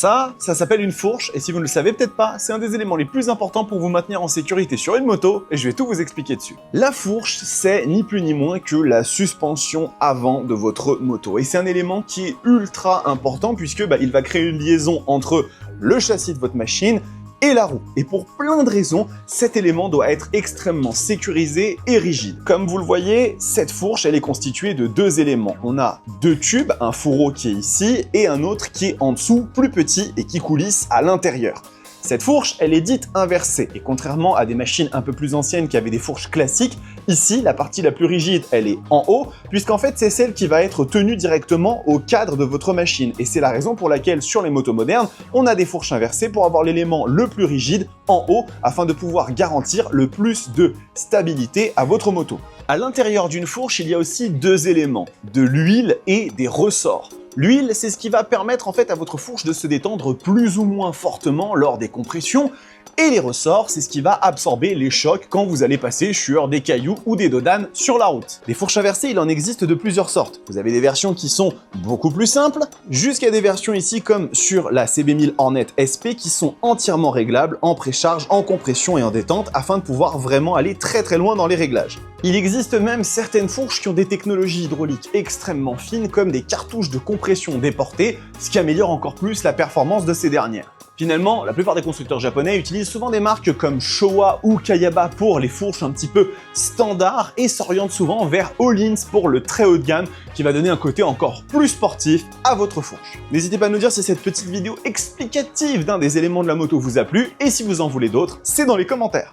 Ça s'appelle une fourche, et si vous ne le savez peut-être pas, c'est un des éléments les plus importants pour vous maintenir en sécurité sur une moto, et je vais tout vous expliquer dessus. La fourche, c'est ni plus ni moins que la suspension avant de votre moto, et c'est un élément qui est ultra important puisque il va créer une liaison entre le châssis de votre machine et la roue. Et pour plein de raisons, cet élément doit être extrêmement sécurisé et rigide. Comme vous le voyez, cette fourche, elle est constituée de deux éléments. On a deux tubes, un fourreau qui est ici et un autre qui est en dessous, plus petit et qui coulisse à l'intérieur. Cette fourche, elle est dite inversée, et contrairement à des machines un peu plus anciennes qui avaient des fourches classiques, ici, la partie la plus rigide, elle est en haut, puisqu'en fait, c'est celle qui va être tenue directement au cadre de votre machine. Et c'est la raison pour laquelle, sur les motos modernes, on a des fourches inversées pour avoir l'élément le plus rigide en haut, afin de pouvoir garantir le plus de stabilité à votre moto. À l'intérieur d'une fourche, il y a aussi deux éléments, de l'huile et des ressorts. L'huile, c'est ce qui va permettre en fait à votre fourche de se détendre plus ou moins fortement lors des compressions, et les ressorts, c'est ce qui va absorber les chocs quand vous allez passer sur des cailloux ou des dodanes sur la route. Des fourches inversées, il en existe de plusieurs sortes. Vous avez des versions qui sont beaucoup plus simples, jusqu'à des versions ici comme sur la CB1000 Hornet SP qui sont entièrement réglables en précharge, en compression et en détente afin de pouvoir vraiment aller très loin dans les réglages. Il existe même certaines fourches qui ont des technologies hydrauliques extrêmement fines comme des cartouches de compression déportées, ce qui améliore encore plus la performance de ces dernières. Finalement, la plupart des constructeurs japonais utilisent souvent des marques comme Showa ou Kayaba pour les fourches un petit peu standards et s'orientent souvent vers Öhlins pour le très haut de gamme qui va donner un côté encore plus sportif à votre fourche. N'hésitez pas à nous dire si cette petite vidéo explicative d'un des éléments de la moto vous a plu et si vous en voulez d'autres, c'est dans les commentaires.